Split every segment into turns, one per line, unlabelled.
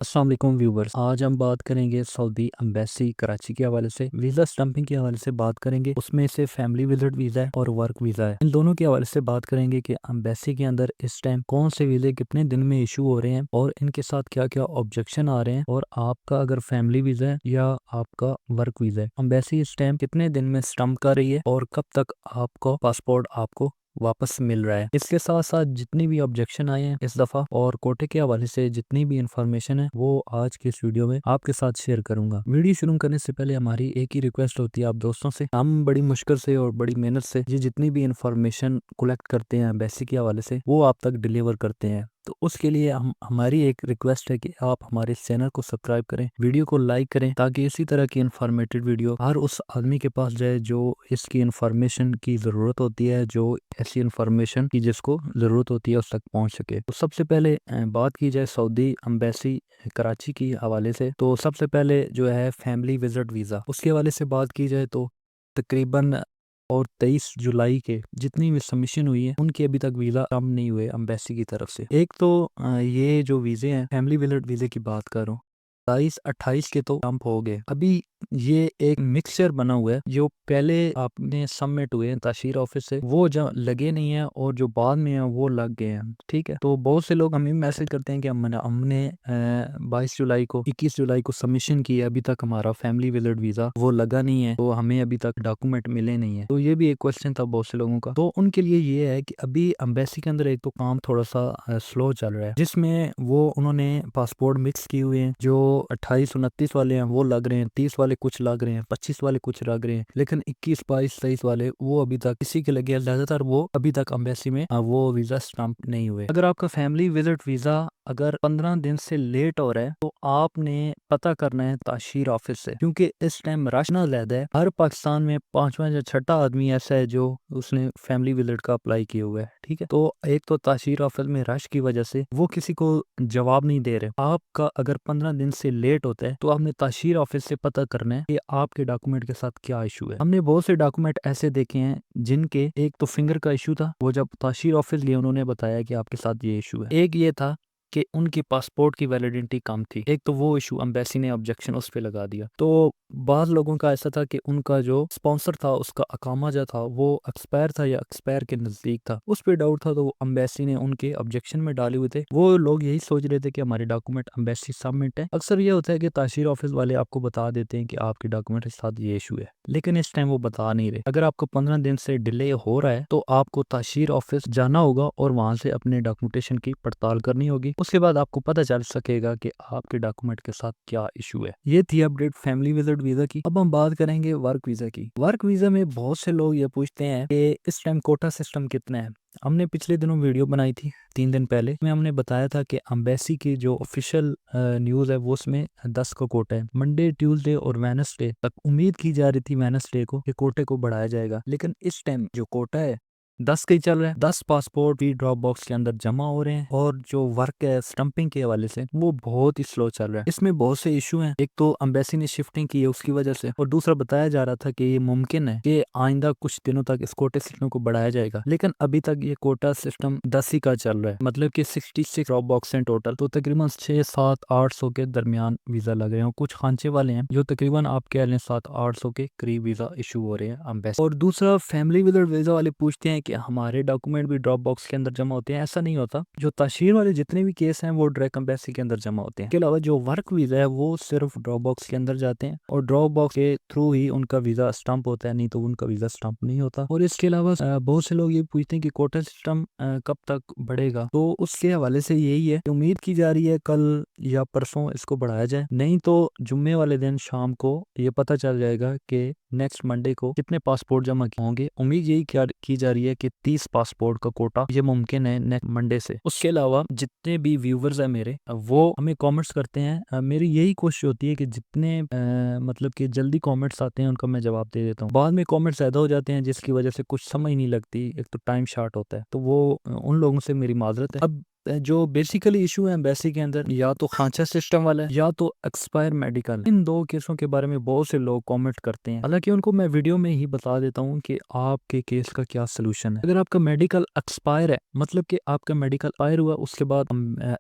अस्सलाम वालेकुम व्यूवर्स, आज हम बात करेंगे सऊदी एम्बेसी कराची के हवाले से वीज़ा स्टम्पिंग के हवाले से बात करेंगे। उसमें से फैमिली विजिट वीज़ा है और वर्क वीज़ा है। इन दोनों के हवाले से बात करेंगे कि एम्बेसी के अंदर इस टाइम कौन से वीज़े कितने दिन में इशू हो रहे हैं और इनके साथ क्या क्या ऑब्जेक्शन आ रहे हैं, और आपका अगर फैमिली वीज़ा है या आपका वर्क वीज़ा है, एम्बेसी इस टाइम कितने दिन में स्टम्प कर रही है और कब तक आपको पासपोर्ट आपको वापस मिल रहा है। इसके साथ साथ जितनी भी ऑब्जेक्शन आए हैं इस दफा और कोटे के हवाले से जितनी भी इंफॉर्मेशन है वो आज के इस वीडियो में आपके साथ शेयर करूंगा। वीडियो शुरू करने से पहले हमारी एक ही रिक्वेस्ट होती है आप दोस्तों से, हम बड़ी मुश्किल से और बड़ी मेहनत से ये जितनी भी इंफॉर्मेशन कलेक्ट करते हैं बेसिक के हवाले से वो आप तक डिलीवर करते हैं। तो उसके लिए हमारी एक रिक्वेस्ट है कि आप हमारे चैनल को सब्सक्राइब करें, वीडियो को लाइक करें, ताकि इसी तरह की इंफॉर्मेटिव वीडियो हर उस आदमी के पास जाए जो इसकी इंफॉर्मेशन की ज़रूरत होती है, जो ऐसी इंफॉर्मेशन की जिसको ज़रूरत होती है उस तक पहुंच सके। तो सबसे पहले बात की जाए सऊदी एम्बेसी कराची की हवाले से, तो सबसे पहले जो है फैमिली विजिट वीज़ा, उसके हवाले से बात की जाए तो तकरीबन और 23 जुलाई के जितनी भी सबमिशन हुई है उनके अभी तक वीज़ा कम नहीं हुए एम्बेसी की तरफ से। एक तो ये जो वीज़े हैं फैमिली विजिट वीज़े की बात कर रहा हूँ, 27-28 के तो स्टम्प हो गए। अभी ये एक मिक्सचर बना हुआ है, जो पहले आपने सबमिट हुए हैं ताशीर ऑफिस से वो जो लगे नहीं है और जो बाद में है वो लग गए हैं। ठीक है, तो बहुत से लोग हमें मैसेज करते हैं कि हमने 22 जुलाई को 21 जुलाई को सबमिशन किया, अभी तक हमारा फैमिली विजिट वीज़ा वो लगा नहीं है, तो हमें अभी तक डॉक्यूमेंट मिले नहीं है। तो ये भी एक क्वेश्चन था बहुत से लोगों का। तो उनके लिए ये है कि अभी एम्बेसी के अंदर एक तो काम थोड़ा सा स्लो चल रहा है, जिसमें वो उन्होंने पासपोर्ट मिक्स किए हुए हैं। जो 28-29 वाले हैं वो लग रहे हैं, 30 वाले कुछ लग रहे हैं, 25 वाले कुछ लग रहे हैं, लेकिन 21, 22, 23 वाले वो अभी तक किसी के लगे, ज्यादातर वो अभी तक एम्बेसी में वो वीजा स्टैंप नहीं हुए। अगर आपका फैमिली विजिट वीजा अगर 15 दिन से लेट हो रहा है तो आपने पता करना है ताशीर ऑफिस से, क्योंकि इस टाइम रश ना ज्यादा है। हर पाकिस्तान में 5वां या 6ठा आदमी ऐसा है जो उसने फैमिली विजिट का अप्लाई किया हुआ है। ठीक है, तो एक तो ताशीर ऑफिस में रश की वजह से वो किसी को जवाब नहीं दे रहे। आपका अगर 15 दिन से लेट होता है तो आपने ताशीर ऑफिस से पता करना है कि आपके डॉक्यूमेंट के साथ क्या इशू है। हमने बहुत से डॉक्यूमेंट ऐसे देखे हैं जिनके एक तो फिंगर का इशू था, वो जब ताशीर ऑफिस गए उन्होंने बताया कि आपके साथ ये इशू है। एक ये था कि उनकी पासपोर्ट की वैलिडिटी कम थी। एक तो वो इशू एम्बेसी ने ऑब्जेक्शन उस पे लगा दिया। तो बाद लोगों का ऐसा था कि उनका जो स्पॉन्सर था उसका अकामा जो था वो एक्सपायर था या एक्सपायर के नजदीक था, उस पे डाउट था, तो एम्बेसी ने उनके ऑब्जेक्शन में डाले हुए थे। वो लोग यही सोच रहे थे कि हमारे डॉक्यूमेंट एम्बेसी सबमिट है। अक्सर ये होता है कि ताशीर ऑफिस वाले आपको बता देते हैं कि आपके डॉक्यूमेंट के साथ ये इशू है, लेकिन इस टाइम वो बता नहीं रहे। अगर आपको 15 दिन से डिले हो रहा है तो आपको ताशीर ऑफिस जाना होगा और वहां से अपने डॉक्यूमेंटेशन की पड़ताल करनी होगी। उसके बाद आपको पता चल सकेगा कि आपके डॉक्यूमेंट के साथ क्या इशू है। ये थी अपडेट फैमिली विजिट वीजा की। अब हम बात करेंगे वर्क वीजा की। वर्क वीजा में बहुत से लोग ये पूछते हैं कि इस टाइम कोटा सिस्टम कितना है। हमने पिछले दिनों वीडियो बनाई थी 3 दिन पहले, में हमने बताया था कि एम्बेसी की जो ऑफिशियल न्यूज़ है वो उसमें 10 का कोटा है। मंडे, ट्यूसडे और वेडनेसडे तक उम्मीद की जा रही थी वेडनेसडे को कि कोटे को बढ़ाया जाएगा, लेकिन इस टाइम जो कोटा है 10 का ही चल रहा है। 10 पासपोर्ट भी ड्रॉप बॉक्स के अंदर जमा हो रहे हैं और जो वर्क है स्टम्पिंग के हवाले से वो बहुत ही स्लो चल रहा है। इसमें बहुत से इशू हैं। एक तो एम्बेसी ने शिफ्टिंग की है उसकी वजह से, और दूसरा बताया जा रहा था कि ये मुमकिन है कि आइंदा कुछ दिनों तक इस कोटे सिस्टम को बढ़ाया जाएगा, लेकिन अभी तक ये कोटा सिस्टम 10 ही का चल रहा है। मतलब कि 66 ड्रॉप बॉक्स हैं टोटल, तो तकरीबन 600-700-800 के दरमियान वीजा लग रहे हैं। कुछ खांचे वाले हैं जो तकरीबन आप कह लें 700-800 के करीब वीजा इशू हो रहे हैं एम्बेसी। और दूसरा फैमिली विजिट वीजा वाले पूछते हैं कि हमारे डॉक्यूमेंट भी ड्रॉप बॉक्स के अंदर जमा होते हैं। ऐसा नहीं होता, जो ताशीर वाले जितने भी केस हैं वो डायरेक्ट एम्बेसी के अंदर जमा होते हैं। इसके अलावा जो वर्क वीजा है वो सिर्फ ड्रॉप बॉक्स के अंदर जाते हैं और ड्रॉप बॉक्स के थ्रू ही उनका वीजा स्टम्प होता है, नहीं तो उनका वीजा स्टम्प नहीं होता। और इसके अलावा बहुत से लोग ये पूछते हैं कि कोटा सिस्टम कब तक बढ़ेगा, तो उसके हवाले से यही है कि उम्मीद की जा रही है कल या परसों इसको बढ़ाया जाए, नहीं तो जुम्मे वाले दिन शाम को ये पता चल जाएगा कि नेक्स्ट मंडे को कितने पासपोर्ट जमा होंगे। उम्मीद यही की जा रही है कि 30 पासपोर्ट का कोटा ये मुमकिन है नेक्स्ट मंडे से। उसके अलावा जितने भी व्यूवर्स हैं मेरे वो हमें कमेंट्स करते हैं, मेरी यही कोशिश होती है कि जितने मतलब कि जल्दी कमेंट्स आते हैं उनका मैं जवाब दे देता हूँ। बाद में कमेंट्स ज्यादा हो जाते हैं जिसकी वजह से कुछ समझ नहीं लगती, एक तो टाइम शॉर्ट होता है, तो वो उन लोगों से मेरी माजरत है। अब जो बेसिकली इशू है एम्बेसी के अंदर, या तो खांचा सिस्टम वाला है या तो एक्सपायर मेडिकल। इन दो केसों के बारे में बहुत से लोग कमेंट करते हैं, हालांकि उनको मैं वीडियो में ही बता देता हूँ कि आपके केस का क्या सोल्यूशन है। अगर आपका मेडिकल एक्सपायर है, मतलब कि आपका मेडिकल एक्सपायर हुआ, उसके बाद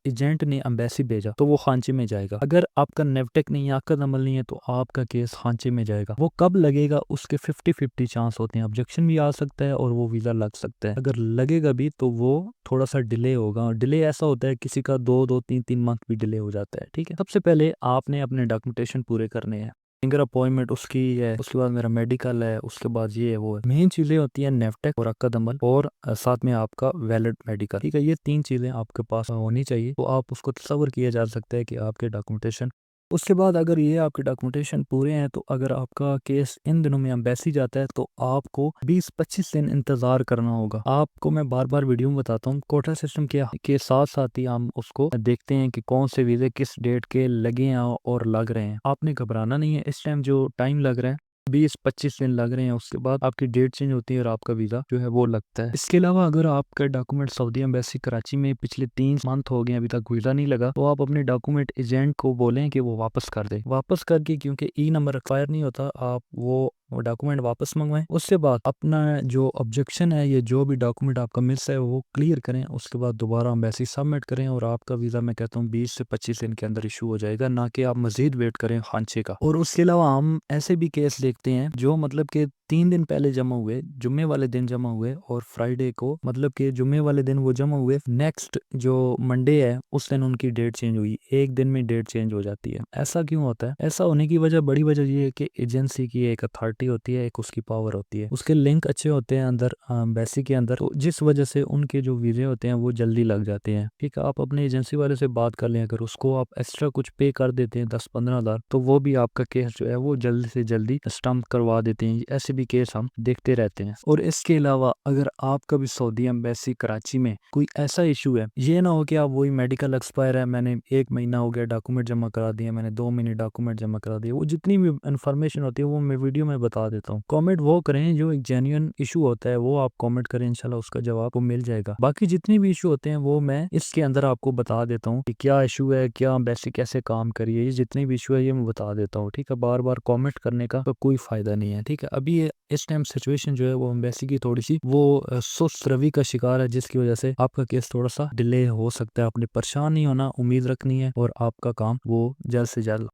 एजेंट ने एम्बेसी भेजा, तो वो खांचे में जाएगा। अगर आपका नेवटेक नहीं है, आपका अमल नहीं है, तो आपका केस खांचे में जाएगा। वो कब लगेगा, उसके 50-50 चांस होते हैं। ऑब्जेक्शन भी आ सकता है और वो वीजा लग सकता है। अगर लगेगा भी तो वो थोड़ा सा डिले होगा, और डिले ऐसा होता है किसी का 2-2 3-3 मंथ भी डिले हो जाता है। ठीक है, सबसे पहले आपने अपने डॉक्यूमेंटेशन पूरे करने हैं। फिंगर अपॉइंटमेंट उसकी है, उसके बाद मेरा मेडिकल है, उसके बाद ये है वो है। मेन चीजें होती है नेवटेक और अक्कद अमल, और साथ में आपका वैलिड मेडिकल। ठीक है, ये 3 चीजें आपके पास होनी चाहिए, तो आप उसको तस्वर किया जा सकता है कि आपके डॉक्यूमेंटेशन। उसके बाद अगर ये आपके डॉक्यूमेंटेशन पूरे हैं, तो अगर आपका केस इन दिनों में एम्बेसी जाता है, तो आपको 20-25 दिन इंतजार करना होगा। आपको मैं बार बार वीडियो में बताता हूँ, कोटा सिस्टम के साथ साथ ही हम उसको देखते हैं कि कौन से वीजे किस डेट के लगे हैं और लग रहे हैं। आपने घबराना नहीं है। इस टाइम जो टाइम लग रहा है 20-25 दिन लग रहे हैं, उसके बाद आपकी डेट चेंज होती है और आपका वीजा जो है वो लगता है। इसके अलावा अगर आपका डॉक्यूमेंट सऊदी एम्बेसी कराची में पिछले 3 मंथ हो गए अभी तक वीजा नहीं लगा, तो आप अपने डॉक्यूमेंट एजेंट को बोलें कि वो वापस कर दे। वापस करके, क्योंकि ई नंबर एक्सपायर नहीं होता, आप वो डॉक्यूमेंट वापस मंगवाएं। उससे बाद अपना जो ऑब्जेक्शन है, ये जो भी डॉक्यूमेंट आपका मिस है, वो क्लियर करें। उसके बाद दोबारा एम्बेसी सबमिट करें, और आपका वीजा मैं कहता हूँ 20 से 25 दिन के अंदर इशू हो जाएगा, ना कि आप मजीद वेट करें खांचे का। और उसके अलावा हम ऐसे भी केस देखते हैं जो मतलब कि 3 दिन पहले जमा हुए, जुम्मे वाले दिन जमा हुए, और फ्राइडे को मतलब कि जुम्मे वाले दिन वो जमा हुए, नेक्स्ट जो मंडे है उस दिन उनकी डेट चेंज हुई। एक दिन में डेट चेंज हो जाती है। ऐसा क्यों होता है? ऐसा होने की वजह, बड़ी वजह ये है कि एजेंसी की एक अथॉरिटी होती है, एक उसकी पावर होती है, उसके लिंक अच्छे होते हैं अंदर एम्बेसी के अंदर, तो जिस वजह से उनके जो वीजे होते हैं वो जल्दी लग जाते हैं। ठीक है, आप अपने एजेंसी वाले से बात कर लें, अगर उसको आप एक्स्ट्रा कुछ पे कर देते हैं 10-15 हज़ार, तो वो भी आपका केस जो है वो जल्दी से जल्दी स्टम्प करवा देते हैं। ऐसे भी केस हम देखते रहते हैं। और इसके अलावा अगर आपका भी सऊदी एम्बेसी कराची में कोई ऐसा इशू है, ये ना हो कि आप वही मेडिकल एक्सपायर है, मैंने 1 महीना हो गया डॉक्यूमेंट जमा करा दिया, मैंने 2 महीने डॉक्यूमेंट जमा करा दिया, वो जितनी भी इन्फॉर्मेशन होती है वो मैं वीडियो में बता देता हूँ। कमेंट वो करें जो एक जेन्युइन इशू होता है, वो आप कमेंट करें, इंशाल्लाह उसका जवाब को मिल जाएगा। बाकी जितने भी इशू होते हैं वो मैं इसके अंदर आपको बता देता हूँ कि क्या इशू है, क्या एम्बेसी कैसे काम करिए, ये जितने भी इशू है ये मैं बता देता हूँ। ठीक है, बार बार कमेंट करने का तो कोई फायदा नहीं है। ठीक है, अभी इस टाइम सिचुएशन जो है वो एम्बेसी की थोड़ी सी वो सुस्त रवि का शिकार है, जिसकी वजह से आपका केस थोड़ा सा डिले हो सकता है। आपने परेशान नहीं होना, उम्मीद रखनी है, और आपका काम वो जल्द से जल्द।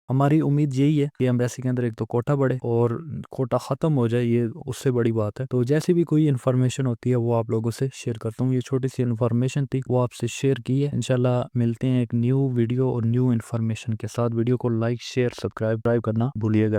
हमारी उम्मीद यही है कि एम्बेसी के अंदर एक तो कोटा बढ़े और कोटा ख़त्म हो जाए, ये उससे बड़ी बात है। तो जैसी भी कोई इन्फॉर्मेशन होती है वो आप लोगों से शेयर करता हूँ। ये छोटी सी इन्फॉर्मेशन थी, वो आपसे शेयर की है। इंशाल्लाह मिलते हैं एक न्यू वीडियो और न्यू इन्फॉर्मेशन के साथ। वीडियो को लाइक, शेयर, सब्सक्राइब करना भूलिएगा नहीं।